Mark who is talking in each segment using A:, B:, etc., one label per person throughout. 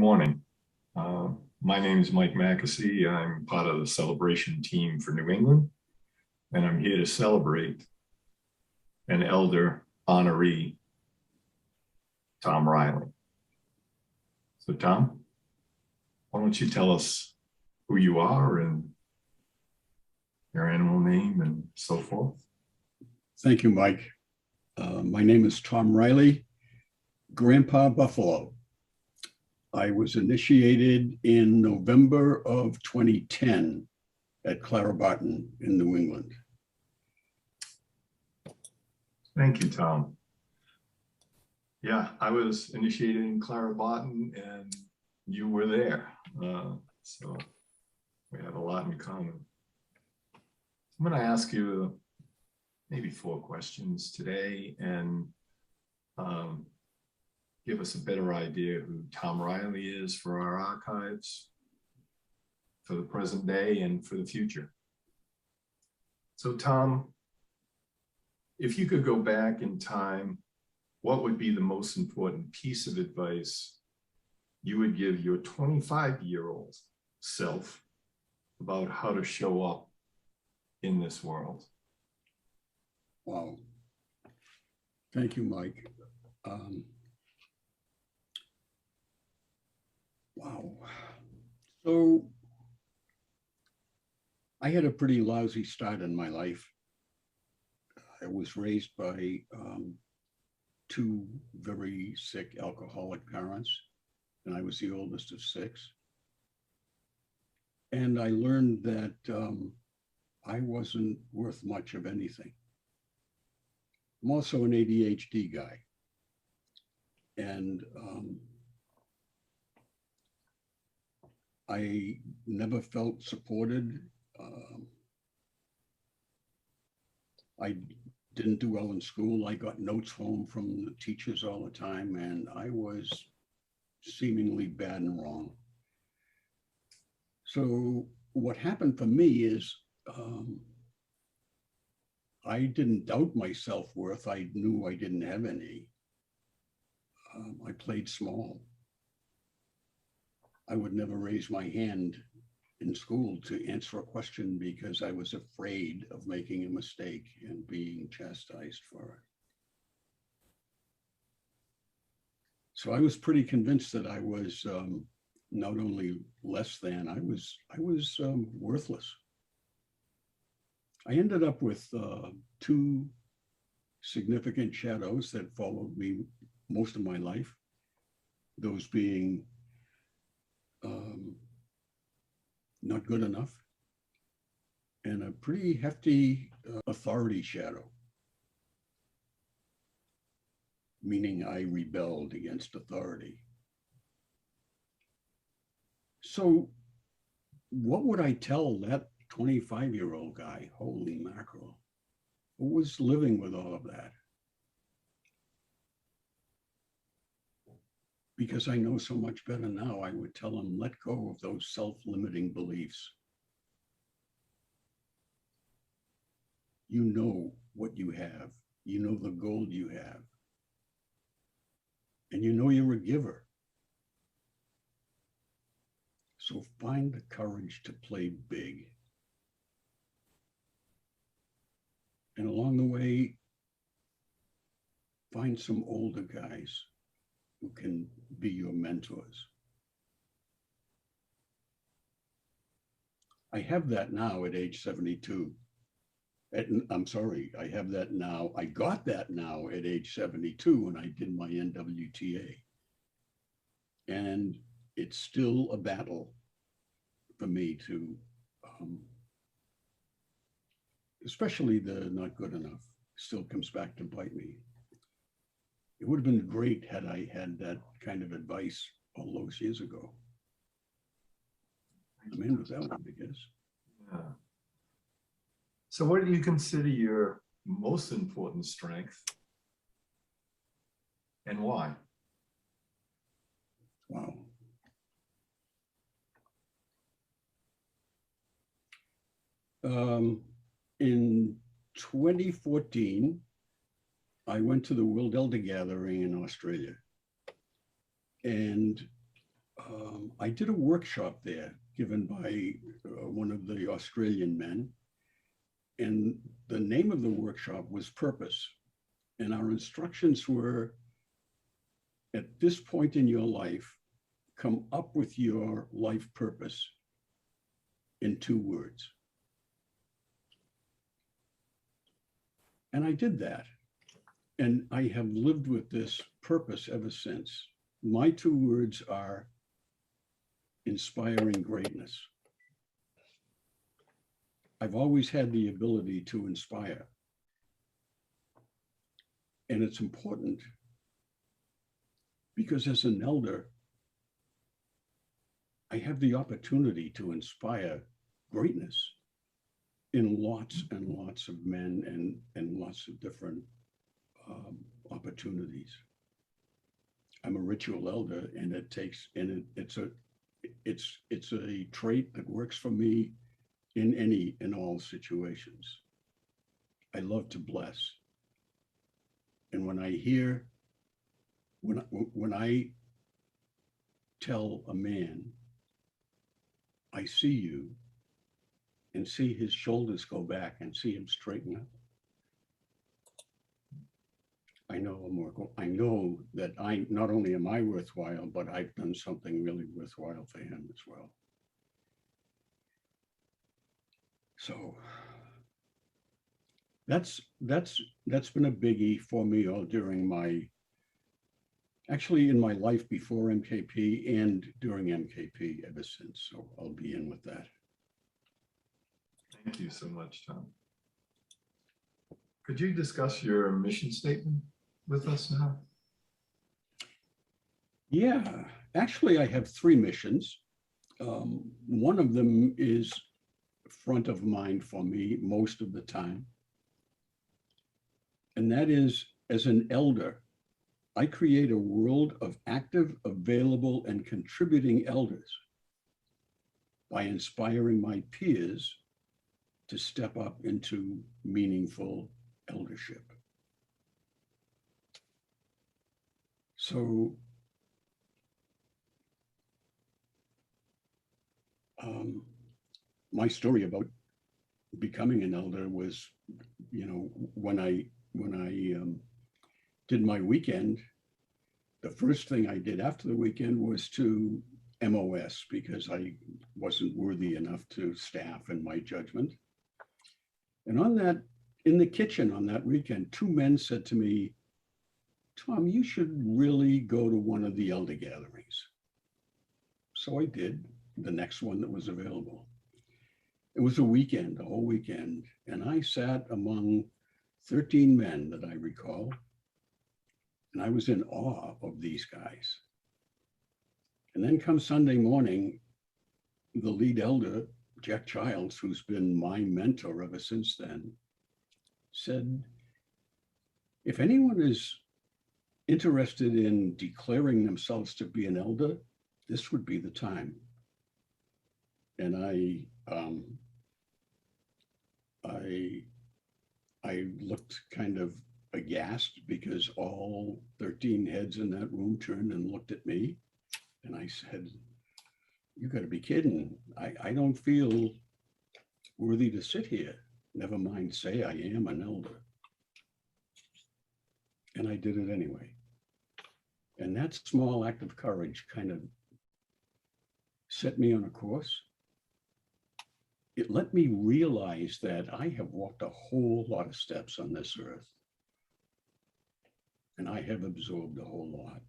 A: morning. My name is Mike Mackesy. I'm part of the celebration team for New England, and I'm here to celebrate an elder honoree, Tom Reilly. So Tom, why don't you tell us who you are and your animal name and so forth?
B: Thank you, Mike. My name is Tom Reilly, Grandpa Buffalo. I was initiated in November of 2010 at Clara Barton in New England.
A: Thank you, Tom. Yeah, I was initiated in Clara Barton and you were there. So we have a lot in common. I'm going to ask you maybe 4 questions today and give us a better idea who Tom Reilly is for our archives, for the present day and for the future. So Tom, if you could go back in time, what would be the most important piece of advice you would give your 25-year-old self about how to show up in this world?
B: Wow. Thank you, Mike. Wow. So I had a pretty lousy start in my life. I was raised by 2 very sick alcoholic parents, and I was the oldest of 6. And I learned that I wasn't worth much of anything. I'm also an ADHD guy. And I never felt supported. I didn't do well in school. I got notes home from the teachers all the time, and I was seemingly bad and wrong. So what happened for me is I didn't doubt my self-worth. I knew I didn't have any. I played small. I would never raise my hand in school to answer a question because I was afraid of making a mistake and being chastised for it. So I was pretty convinced that I was not only less than, I was worthless. I ended up with 2 significant shadows that followed me most of my life. Those being not good enough, and a pretty hefty authority shadow, meaning I rebelled against authority. So what would I tell that 25-year-old guy? Holy mackerel, who was living with all of that? Because I know so much better now, I would tell him, let go of those self-limiting beliefs. You know what you have. You know the gold you have. And you know you're a giver. So find the courage to play big. And along the way, find some older guys who can be your mentors. I have that now at age 72. I'm sorry, I have that now. I got that now at age 72 when I did my NWTA. And it's still a battle for me to, especially the not good enough, still comes back to bite me. It would have been great had I had that kind of advice all those years ago. I'm in with that one, I guess.
A: Yeah. So what do you consider your most important strength and why?
B: Wow. In 2014, I went to the World Elder Gathering in Australia. And I did a workshop there given by one of the Australian men. And the name of the workshop was Purpose. And our instructions were, at this point in your life, come up with your life purpose in 2 words. And I did that. And I have lived with this purpose ever since. My 2 words are inspiring greatness. I've always had the ability to inspire. And it's important because as an elder, I have the opportunity to inspire greatness in lots and lots of men and lots of different opportunities. I'm a ritual elder, and it's a trait that works for me in all situations. I love to bless. And when I tell a man, I see you, and see his shoulders go back and see him straighten up, I know that I not only am I worthwhile, but I've done something really worthwhile for him as well. So that's been a biggie for me all during actually in my life before MKP and during MKP ever since. So I'll be in with that.
A: Thank you so much, Tom. Could you discuss your mission statement with us now?
B: Yeah, actually I have 3 missions. One of them is front of mind for me most of the time. And that is, as an elder, I create a world of active, available, and contributing elders by inspiring my peers to step up into meaningful eldership. So my story about becoming an elder was, when I did my weekend, the first thing I did after the weekend was to MOS because I wasn't worthy enough to staff in my judgment. And in the kitchen on that weekend, 2 men said to me, Tom, you should really go to one of the elder gatherings. So I did, the next one that was available. It was a whole weekend, and I sat among 13 men that I recall, and I was in awe of these guys. And then come Sunday morning, the lead elder, Jack Childs, who's been my mentor ever since then, said, if anyone is interested in declaring themselves to be an elder, this would be the time. And I looked kind of aghast because all 13 heads in that room turned and looked at me. And I said, you got to be kidding. I don't feel worthy to sit here. Never mind say I am an elder. And I did it anyway. And that small act of courage kind of set me on a course. It let me realize that I have walked a whole lot of steps on this earth. And I have absorbed a whole lot.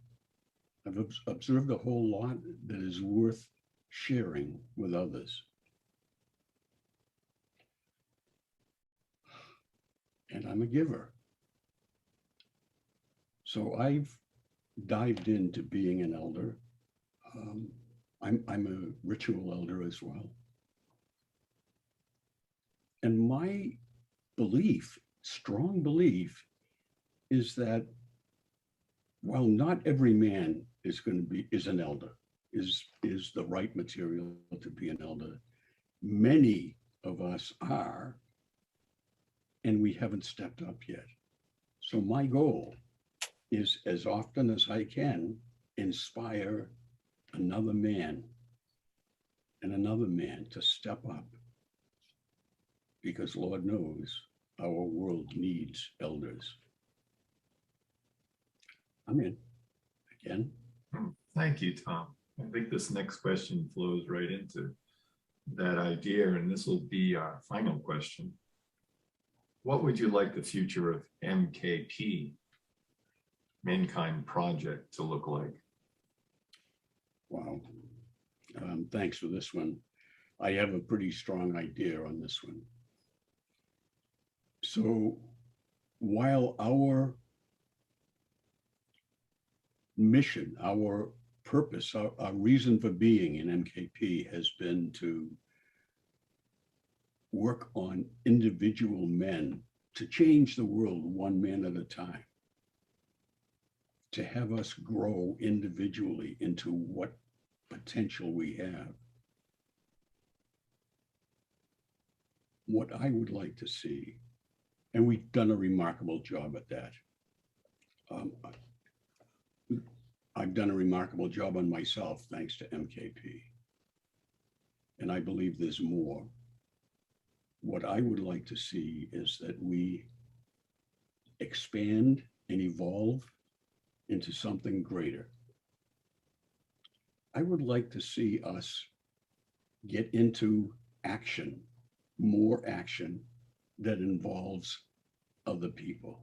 B: I've observed a whole lot that is worth sharing with others. And I'm a giver. So I've dived into being an elder. I'm a ritual elder as well. And my belief, strong belief, is that while not every man is an elder, is the right material to be an elder, many of us are, and we haven't stepped up yet. So my goal is, as often as I can, inspire another man and another man to step up, because Lord knows our world needs elders. I'm in. Again.
A: Thank you, Tom. I think this next question flows right into that idea, and this will be our final question. What would you like the future of MKP, Mankind Project, to look like?
B: Wow. Thanks for this one. I have a pretty strong idea on this one. So while our mission, our purpose, our reason for being in MKP has been to work on individual men to change the world one man at a time, to have us grow individually into what potential we have. What I would like to see, and we've done a remarkable job at that. I've done a remarkable job on myself, thanks to MKP. And I believe there's more. What I would like to see is that we expand and evolve into something greater. I would like to see us get into action, more action that involves other people.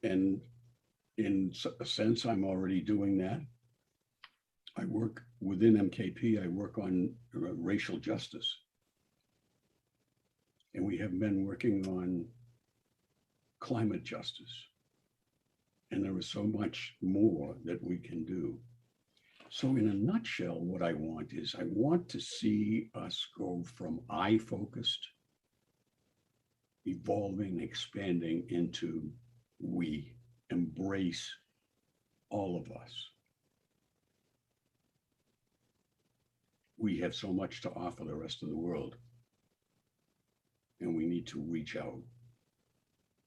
B: And in a sense, I'm already doing that. I work within MKP, I work on racial justice. And we have men working on climate justice. And there is so much more that we can do. So in a nutshell, what I want is I want to see us go from I-focused, evolving, expanding into we, embrace all of us. We have so much to offer the rest of the world. And we need to reach out.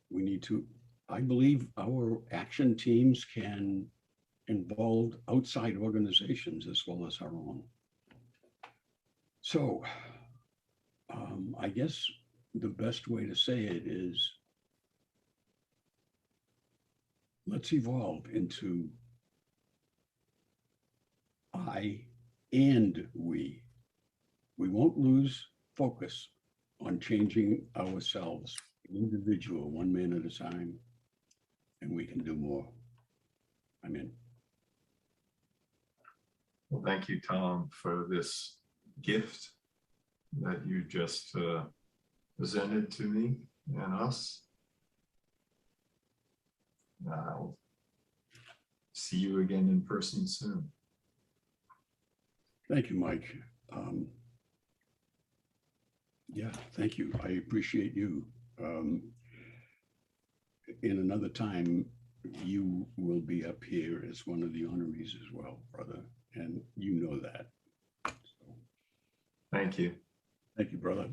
B: We need to, I believe our action teams can involve outside organizations as well as our own. So I guess the best way to say it is, let's evolve into I and we. We won't lose focus on changing ourselves, individual, one man at a time, and we can do more. I'm in.
A: Well, thank you, Tom, for this gift that you just presented to me and us. I'll see you again in person soon.
B: Thank you, Mike. Yeah, thank you. I appreciate you. In another time, you will be up here as one of the honorees as well, brother, and you know that. So,
A: thank you.
B: thank you, brother.